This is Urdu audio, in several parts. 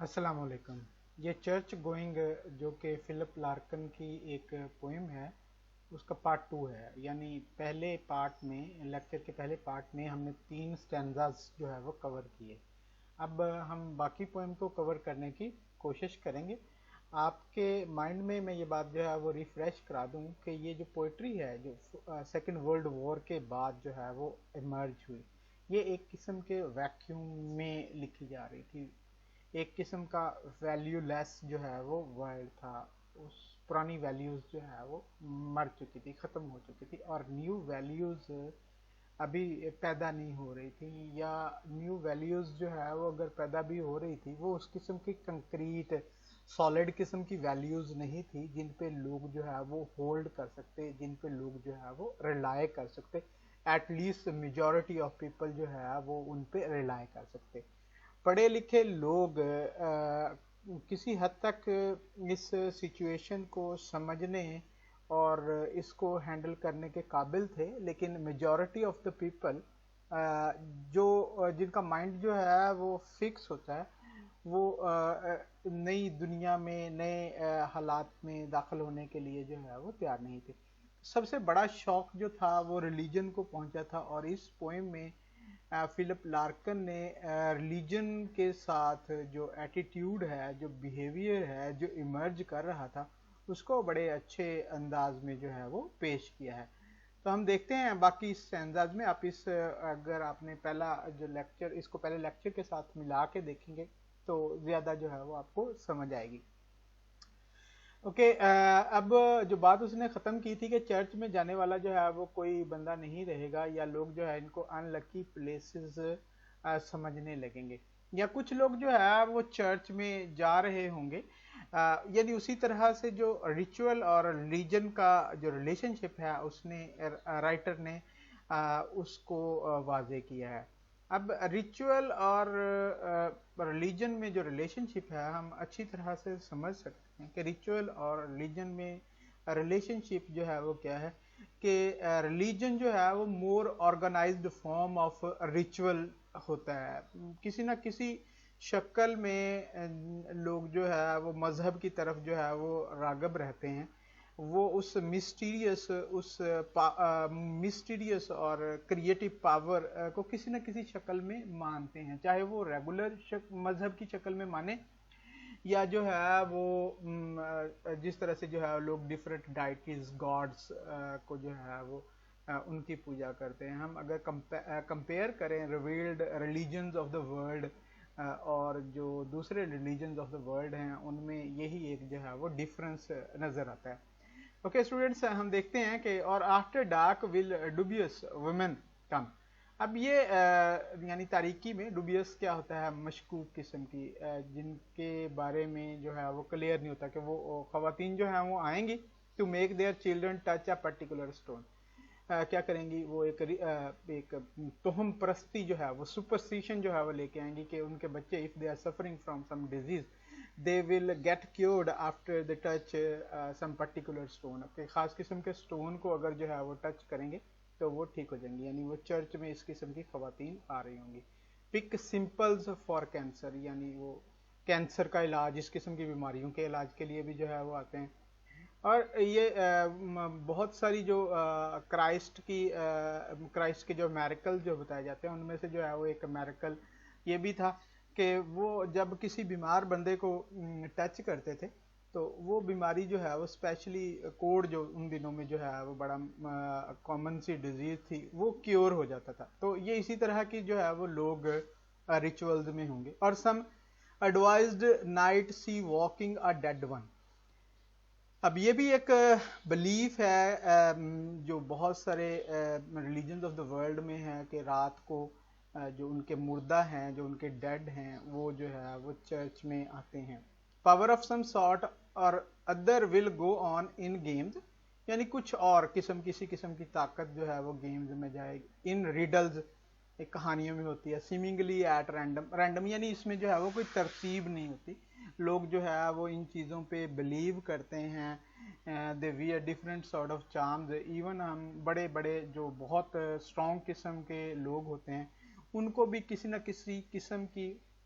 السلام علیکم۔ یہ چرچ گوئنگ جو کہ فلپ لارکن کی ایک پوئم ہے، اس کا پارٹ 2 ہے، یعنی پہلے پارٹ میں، لیکچر کے پہلے پارٹ میں ہم نے 3 سٹینزاز جو ہے وہ کور کیے۔ اب ہم باقی پوئم کو کور کرنے کی کوشش کریں گے۔ آپ کے مائنڈ میں یہ بات جو ہے وہ ریفریش کرا دوں کہ یہ جو پوئٹری ہے جو سیکنڈ ورلڈ وار کے بعد جو ہے وہ ایمرج ہوئی، یہ ایک قسم کے ویکیوم میں لکھی جا رہی تھی۔ ایک قسم کا ویلیو لیس جو ہے وہ ورلڈ تھا، اس پرانی ویلیوز جو ہے وہ مر چکی تھی، ختم ہو چکی تھی، اور نیو ویلیوز ابھی پیدا نہیں ہو رہی تھی، یا نیو ویلیوز جو ہے وہ اگر پیدا بھی ہو رہی تھی وہ اس قسم کی کنکریٹ سالڈ قسم کی ویلیوز نہیں تھی جن پہ لوگ جو ہے وہ ہولڈ کر سکتے، جن پہ لوگ جو ہے وہ ریلائی کر سکتے، at least majority of people جو ہے وہ ان پہ ریلائی کر سکتے۔ پڑھے لکھے لوگ کسی حد تک اس سچویشن کو سمجھنے اور اس کو ہینڈل کرنے کے قابل تھے، لیکن میجورٹی آف دا پیپل جو جن کا مائنڈ جو ہے وہ فکس ہوتا ہے، وہ نئی دنیا میں نئے حالات میں داخل ہونے کے لیے جو ہے وہ تیار نہیں تھے۔ سب سے بڑا شوق جو تھا وہ ریلیجن کو پہنچا تھا، اور اس پوئم میں فلپ لارکن نے ریلیجن کے ساتھ جو ایٹیٹیوڈ ہے، جو بیہیویئر ہے، جو ایمرج کر رہا تھا، اس کو بڑے اچھے انداز میں جو ہے وہ پیش کیا ہے۔ تو ہم دیکھتے ہیں باقی اس انداز میں، آپ اگر آپ نے پہلا جو لیکچر، اس کو پہلے لیکچر کے ساتھ ملا کے دیکھیں گے تو زیادہ جو ہے وہ آپ کو سمجھ آئے گی۔ اوکے، اب جو بات اس نے ختم کی تھی کہ چرچ میں جانے والا جو ہے وہ کوئی بندہ نہیں رہے گا، یا لوگ جو ہے ان کو ان لکی پلیسز سمجھنے لگیں گے، یا کچھ لوگ جو ہے وہ چرچ میں جا رہے ہوں گے، یعنی اسی طرح سے جو ریچول اور ریلیجن کا جو ریلیشن شپ ہے اس نے رائٹر نے اس کو واضح کیا ہے۔ اب ریچول اور ریلیجن میں جو ریلیشن شپ ہے ہم اچھی طرح سے سمجھ سکتے ہیں کہ ریچول اور ریلیجن میں ریلیشن شپ جو ہے وہ کیا ہے کہ ریلیجن جو ہے وہ مور آرگنائزڈ فارم آف ریچول ہوتا ہے، کسی نہ کسی شکل میں لوگ جو ہے وہ مذہب کی طرف جو ہے وہ راغب رہتے ہیں، وہ اس مسٹیریس اور کریٹو پاور کو کسی نہ کسی شکل میں مانتے ہیں، چاہے وہ ریگولر مذہب کی شکل میں مانے، یا جو ہے وہ جس طرح سے جو ہے لوگ ڈفرینٹ ڈائٹیز گاڈس کو جو ہے وہ ان کی پوجا کرتے ہیں۔ ہم اگر کمپیئر کریں revealed religions of the world اور جو دوسرے ریلیجنز آف دا ورلڈ ہیں، ان میں یہی ایک جو ہے وہ ڈفرنس نظر آتا ہے۔ اوکے اسٹوڈینٹس، ہم دیکھتے ہیں کہ اور آفٹر ڈارک ول ڈوبیس ویمن کم۔ اب یہ یعنی تاریکی میں ڈوبیس کیا ہوتا ہے، مشکوک قسم کی، جن کے بارے میں جو ہے وہ کلیئر نہیں ہوتا کہ وہ خواتین جو ہیں وہ آئیں گی to make their children touch a particular stone, کیا کریں گی، وہ ایک توہم پرستی جو ہے وہ سپرسٹیشن جو ہے وہ لے کے آئیں گی کہ ان کے بچے if they are suffering from some disease they will get cured after they touch some particular stone۔ کہ خاص قسم کے سٹون کو اگر جو ہے وہ ٹچ کریں گے تو وہ ٹھیک ہو جائیں گے، یعنی وہ چرچ میں اس قسم کی خواتین آ رہی ہوں گی۔ پک سمپلز فار کینسر، یعنی وہ کینسر کا علاج، اس قسم کی بیماریوں کے علاج کے لیے بھی جو ہے وہ آتے ہیں۔ اور یہ بہت ساری جو کرائسٹ کے جو میریکل جو بتائے جاتے ہیں، ان میں سے جو ہے وہ ایک میریکل یہ بھی تھا کہ وہ جب کسی بیمار بندے کو ٹچ کرتے تھے تو وہ بیماری جو ہے وہ اسپیشلی کوڑ جو ان دنوں میں جو ہے وہ بڑا کامن سی ڈیزیز تھی، وہ کیور ہو جاتا تھا۔ تو یہ اسی طرح کی جو ہے وہ لوگ ریچولز میں ہوں گے۔ اور some advised night see walking a dead one. اب یہ بھی ایک بلیف ہے جو بہت سارے ریلیجنز آف دا ورلڈ میں ہے کہ رات کو جو ان کے مردہ ہیں، جو ان کے ڈیڈ ہیں، وہ جو ہے وہ چرچ میں آتے ہیں۔ پاور آف سم سارٹ اور other will go on in games, یعنی کچھ اور کسی قسم کی طاقت جو ہے وہ گیمز میں جائے گی۔ ان ریڈلز، ایک کہانیوں میں ہوتی ہے، سیمنگلی ایٹ رینڈم، یعنی اس میں جو ہے وہ کوئی ترتیب نہیں ہوتی، لوگ جو ہے وہ ان چیزوں پہ بلیو کرتے ہیں۔ They were different sort of charms, even ہم بڑے بڑے جو بہت اسٹرانگ قسم کے لوگ ہوتے ہیں ان کو بھی کسی نہ کسی قسم کی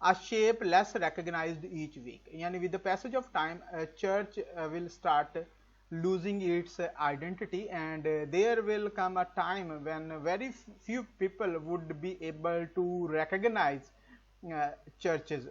A shape less recognized each week, yani with the passage of time a church will start losing its identity, and there will come a time when very few people would be able to recognize churches,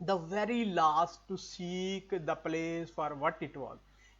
the very last to seek the place for what it was।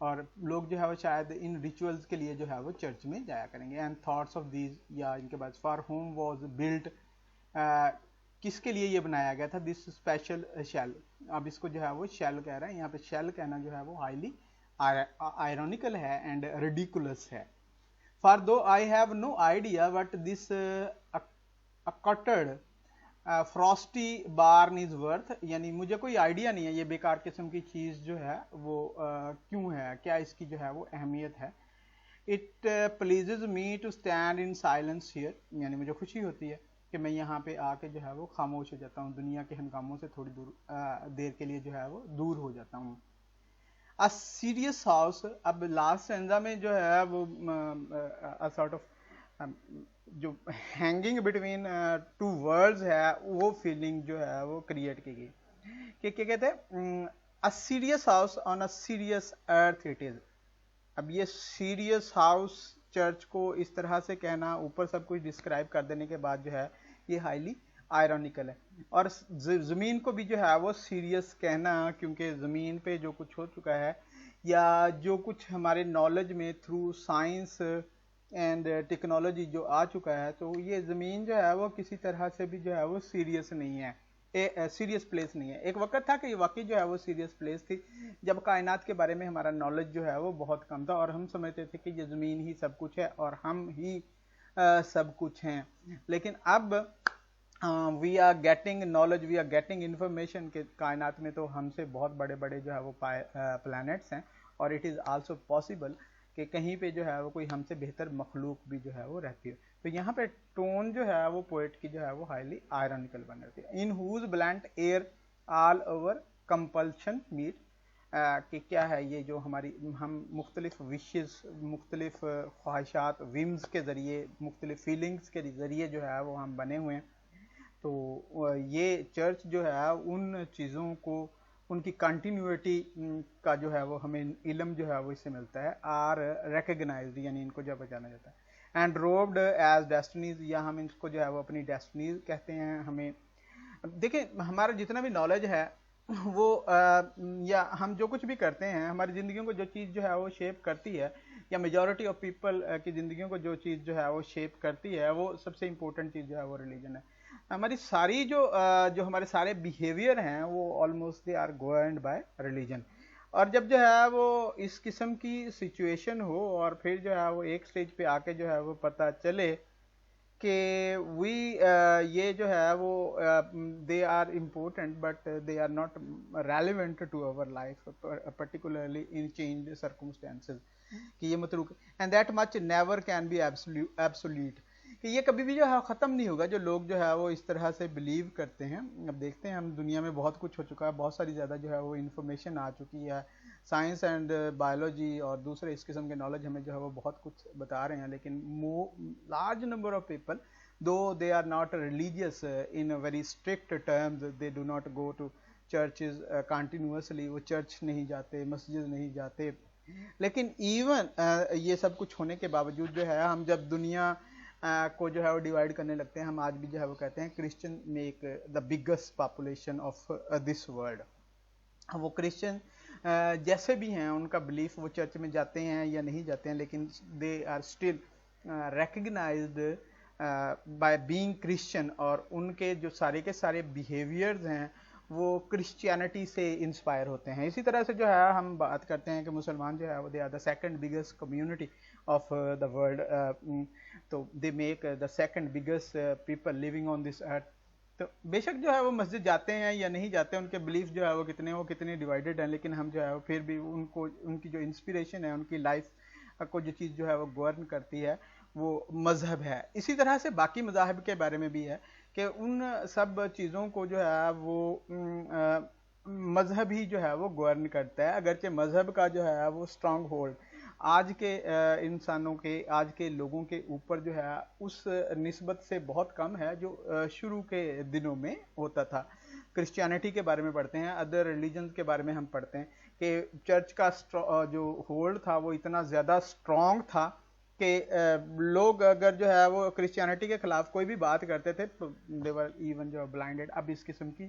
اور لوگ جو ہے وہ شاید ان ریچولز کے لیے جو ہے وہ چرچ میں جایا کریں گے. اینڈ تھاٹس آف دیز, یا ان کے بعد فار ہوم واز بلٹ, کس کے لیے یہ بنایا گیا تھا, دس اسپیشل شیل. اب اس کو جو ہے وہ شیل کہہ رہے ہیں, یہاں پہ شیل کہنا جو ہے وہ ہائیلی آئرونیکل ہے اینڈ ریڈیکولس ہے. For though I have no idea what this acted frosty barn is worth, یعنی مجھے کوئی آئیڈیا نہیں ہے یہ بیکار قسم کی چیز جو ہے وہ کیوں ہے, کیا اس کی جو ہے وہ اہمیت ہے. It pleases me to stand in silence here, یعنی مجھے خوشی ہوتی ہے کہ میں یہاں پہ آ کے جو ہے وہ خاموش ہو جاتا ہوں, دنیا کے ہنگاموں سے تھوڑی دیر کے لیے جو ہے وہ دور ہو جاتا ہوں. A serious house, اب لاسٹ سینزا میں جو ہے وہ سارٹ آف جو ہینگنگ بٹوین ٹو ورڈز ہے وہ فیلنگ جو ہے وہ کریٹ کی گئی کہ کیا کہتے ہیں a serious house on a serious earth it is. اب یہ سیریس ہاؤس چرچ کو اس طرح سے کہنا, اوپر سب کچھ ڈسکرائب کر دینے کے بعد جو ہے یہ ہائیلی آئرونیکل ہے. اور زمین کو بھی جو ہے وہ سیریس کہنا, کیونکہ زمین پہ جو کچھ ہو چکا ہے یا جو کچھ ہمارے نالج میں تھرو سائنس اینڈ ٹیکنالوجی جو آ چکا ہے, تو یہ زمین جو ہے وہ کسی طرح سے بھی جو ہے وہ سیریس نہیں ہے, سیریس پلیس نہیں ہے. ایک وقت تھا کہ یہ واقعی جو ہے وہ سیریس پلیس تھی جب کائنات کے بارے میں ہمارا نالج جو ہے وہ بہت کم تھا اور ہم سمجھتے تھے کہ یہ زمین ہی سب کچھ ہے اور ہم ہی سب کچھ ہیں. لیکن اب we are getting knowledge, we are getting information کہ کائنات میں تو ہم سے بہت بڑے بڑے جو ہے وہ پلانٹس ہیں, اور اٹ از آلسو پاسبل کہ کہیں پہ جو ہے وہ کوئی ہم سے بہتر مخلوق بھی جو ہے وہ رہتی ہے. تو یہاں پہ ٹون جو ہے وہ پوئٹ کی جو ہے وہ ہائیلی آئرونیکل بن رہتی ہے. ان ہوز بلینٹ ایئر آل اوور کمپلشن میٹ, کہ کیا ہے یہ جو ہماری ہم مختلف وشز, مختلف خواہشات, ومز کے ذریعے, مختلف فیلنگز کے ذریعے جو ہے وہ ہم بنے ہوئے ہیں. تو یہ چرچ جو ہے ان چیزوں کو, ان کی کنٹینیوٹی کا جو ہے وہ ہمیں علم جو ہے وہ اس سے ملتا ہے, آر ریکگنائزڈ, یعنی ان کو جو پہچانا جاتا ہے. اینڈ روبڈ ایز ڈیسٹنیز, یا ہم ان کو جو ہے وہ اپنی ڈیسٹنیز کہتے ہیں. ہمیں دیکھیں ہمارا جتنا بھی نالج ہے وہ یا ہم جو کچھ بھی کرتے ہیں, ہماری زندگیوں کو جو چیز جو ہے وہ شیپ کرتی ہے, یا میجورٹی آف پیپل کی زندگیوں کو جو چیز جو ہے وہ شیپ کرتی ہے, وہ سب سے امپورٹنٹ چیز جو ہے وہ ریلیجن ہے. ہماری ساری جو ہمارے سارے بیہیویئر ہیں وہ almost they are governed by religion. اور جب جو ہے وہ اس قسم کی سچویشن ہو اور پھر جو ہے وہ ایک سٹیج پہ آ کے جو ہے وہ پتہ چلے کہ یہ جو ہے وہ they are important but they are not relevant to our life, particularly in change circumstances, کہ یہ متروک, and that much never can be obsolete, کہ یہ کبھی بھی جو ہے ختم نہیں ہوگا. جو لوگ جو ہے وہ اس طرح سے بلیو کرتے ہیں, اب دیکھتے ہیں ہم دنیا میں بہت کچھ ہو چکا ہے, بہت ساری زیادہ جو ہے وہ انفارمیشن آ چکی ہے, سائنس اینڈ بایولوجی اور دوسرے اس قسم کے نالج ہمیں جو ہے وہ بہت کچھ بتا رہے ہیں. لیکن large number of people though they are not religious in a very strict terms, they do not go to churches continuously, وہ چرچ نہیں جاتے, مسجد نہیں جاتے. لیکن ایون یہ سب کچھ ہونے کے باوجود جو ہے ہم جب دنیا کو جو ہے وہ ڈیوائڈ کرنے لگتے ہیں, ہم آج بھی جو ہے وہ کہتے ہیں Christian make the biggest population of this world. وہ کرسچن جیسے بھی ہیں ان کا بلیف, وہ چرچ میں جاتے ہیں یا نہیں جاتے ہیں, لیکن they are still recognised by being Christian, اور ان کے جو سارے کے سارے بیہیویئرز ہیں وہ کرسچینٹی سے انسپائر ہوتے ہیں. اسی طرح سے جو ہے ہم بات کرتے ہیں کہ مسلمان جو ہے وہ they are the second biggest community of the world, تو they make the second biggest people living on this earth. تو بے شک جو ہے وہ مسجد جاتے ہیں یا نہیں جاتے ہیں, ان کے بلیف جو ہے وہ کتنے ڈیوائیڈڈ ہیں, لیکن ہم جو ہے وہ پھر بھی ان کی جو انسپریشن ہے, ان کی لائف کو جو چیز جو ہے وہ گورن کرتی ہے وہ مذہب ہے. اسی طرح سے باقی مذاہب کے بارے میں بھی ہے کہ ان سب چیزوں کو جو ہے وہ مذہب ہی جو ہے وہ گورن کرتا ہے, اگرچہ مذہب کا جو ہے وہ اسٹرانگ ہولڈ آج کے انسانوں کے, آج کے لوگوں کے اوپر جو ہے اس نسبت سے بہت کم ہے جو شروع کے دنوں میں ہوتا تھا. کرسچینٹی کے بارے میں پڑھتے ہیں, ادر ریلیجنز کے بارے میں ہم پڑھتے ہیں کہ چرچ کا جو ہولڈ تھا وہ اتنا زیادہ اسٹرانگ تھا کہ لوگ اگر جو ہے وہ کرسچینٹی کے خلاف کوئی بھی بات کرتے تھے تو دے ور ایون جو بلائنڈڈ. اب اس قسم کی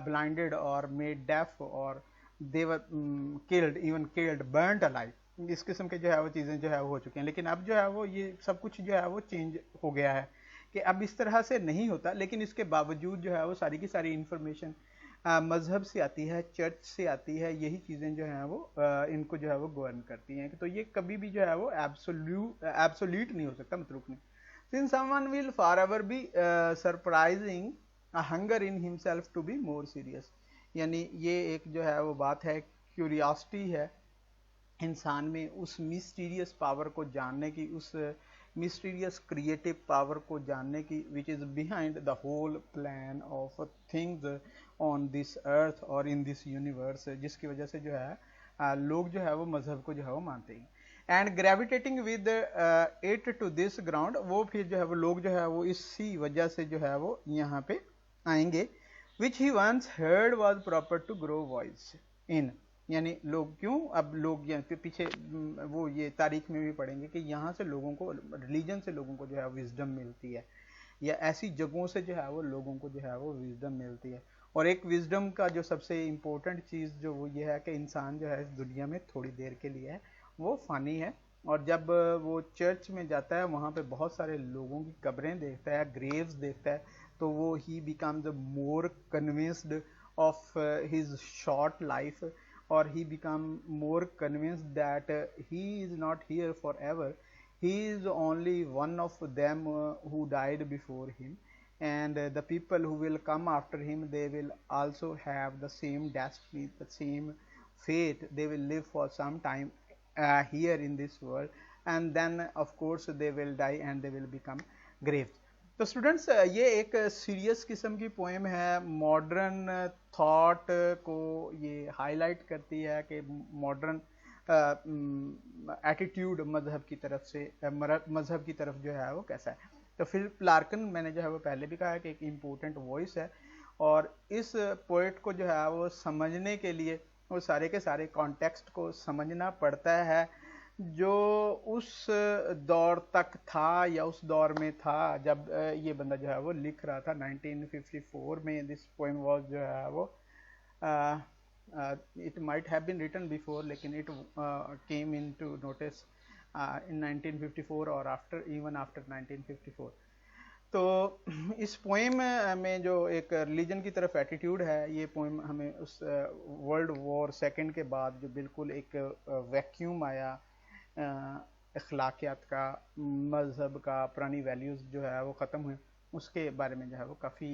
بلائنڈڈ اور میڈ ڈیف اور they were killed, even killed, burnt alive. اس قسم کے جو ہے وہ چیزیں جو ہے وہ ہو چکی ہیں. لیکن اب جو ہے وہ یہ سب کچھ جو ہے وہ چینج ہو گیا ہے کہ اب اس طرح سے نہیں ہوتا. لیکن اس کے باوجود جو ہے وہ ساری کی ساری انفارمیشن مذہب سے آتی ہے, چرچ سے آتی ہے. یہی چیزیں جو ہیں وہ ان کو جو ہے وہ گورن کرتی ہیں. تو یہ کبھی بھی جو ہے وہ ایبسولیٹ نہیں ہو سکتا, متروک نہیں. Since someone will forever be surprising a hunger in himself to be more serious. یعنی یہ ایک جو ہے وہ بات ہے, کیوریاسٹی ہے انسان میں اس مسٹیریس پاور کو جاننے کی, اس مسٹیریس کریٹو پاور کو جاننے کی, which is behind the whole plan of things on this earth or in this universe, جس کی وجہ سے جو ہے لوگ جو ہے وہ مذہب کو جو ہے وہ مانتے ہیں. And gravitating with it to this ground, وہ پھر جو ہے وہ لوگ جو ہے وہ اسی وجہ سے جو ہے وہ یہاں پہ آئیں گے. which he once heard was proper to grow voice in. یعنی لوگ کیوں, اب لوگ یہاں پیچھے وہ یہ تاریخ میں بھی پڑھیں گے کہ یہاں سے لوگوں کو, ریلیجن سے لوگوں کو جو ہے وزڈم ملتی ہے, یا ایسی جگہوں سے جو ہے وہ لوگوں کو جو ہے وہ وزڈم ملتی ہے. اور ایک وزڈم کا جو سب سے امپورٹنٹ چیز جو وہ یہ ہے کہ انسان جو ہے اس دنیا میں تھوڑی دیر کے لیے ہے, وہ فانی ہے. اور جب وہ چرچ میں جاتا ہے وہاں پہ بہت سارے لوگوں کی قبریں دیکھتا ہے, گریوز دیکھتا ہے, تو وہ he becomes more convinced of his short life, اور he become more convinced that he is not here forever. He is only one of them who died before him, and the people who will come after him, they will also have the same destiny, the same fate. They will live for some time here in this world, and then of course they will die and they will become graves. تو اسٹوڈنٹس یہ ایک سیریس قسم کی پوئم ہے, ماڈرن تھاٹ کو یہ ہائی لائٹ کرتی ہے کہ ماڈرن ایٹیٹیوڈ مذہب کی طرف سے, مذہب کی طرف جو ہے وہ کیسا ہے. تو فلپ لارکن, میں نے جو ہے وہ پہلے بھی کہا کہ ایک امپورٹنٹ وائس ہے, اور اس پوئٹ کو جو ہے وہ سمجھنے کے لیے وہ سارے کے سارے کانٹیکسٹ کو سمجھنا پڑتا ہے جو اس دور تک تھا یا اس دور میں تھا جب یہ بندہ جو ہے وہ لکھ رہا تھا 1954 میں. دس پوئم واز جو ہے وہ it might have been written before, لیکن it came into notice in 1954 اور even after 1954. تو اس پوئم میں جو ایک ریلیجن کی طرف ایٹیٹیوڈ ہے, یہ پوئم ہمیں اس ورلڈ وار سیکنڈ کے بعد جو بالکل ایک ویکیوم آیا اخلاقیات کا, مذہب کا, پرانی ویلیوز جو ہے وہ ختم ہوئے, اس کے بارے میں جو ہے وہ کافی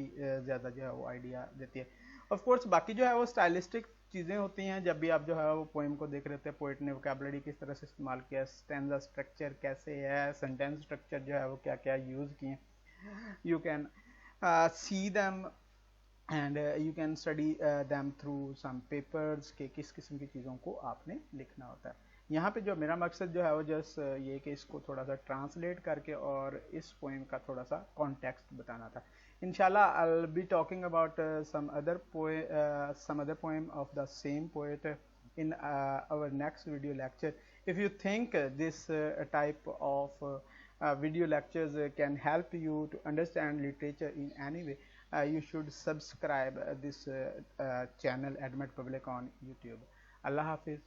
زیادہ جو ہے وہ آئیڈیا دیتی ہے. آف کورس باقی جو ہے وہ اسٹائلسٹک چیزیں ہوتی ہیں جب بھی آپ جو ہے وہ پوئم کو دیکھ رہے تھے, پوئٹ نے ووکیبلری کس طرح سے استعمال کیا, اسٹینزا اسٹرکچر کیسے ہے, سینٹینس اسٹرکچر جو ہے وہ کیا کیا یوز کیے. You can see them and you can study them through some papers کہ کس قسم کی چیزوں کو آپ نے لکھنا ہوتا ہے. یہاں پہ جو میرا مقصد جو ہے وہ جسٹ یہ کہ اس کو تھوڑا سا ٹرانسلیٹ کر کے اور اس پوئم کا تھوڑا سا کانٹیکسٹ بتانا تھا. انشاءاللہ I'll be talking about some other poem of the same poet in our next video lecture. If you think this type of video lectures can help you to understand literature in any way, you should subscribe this channel Admit Public on YouTube. Allah Hafiz.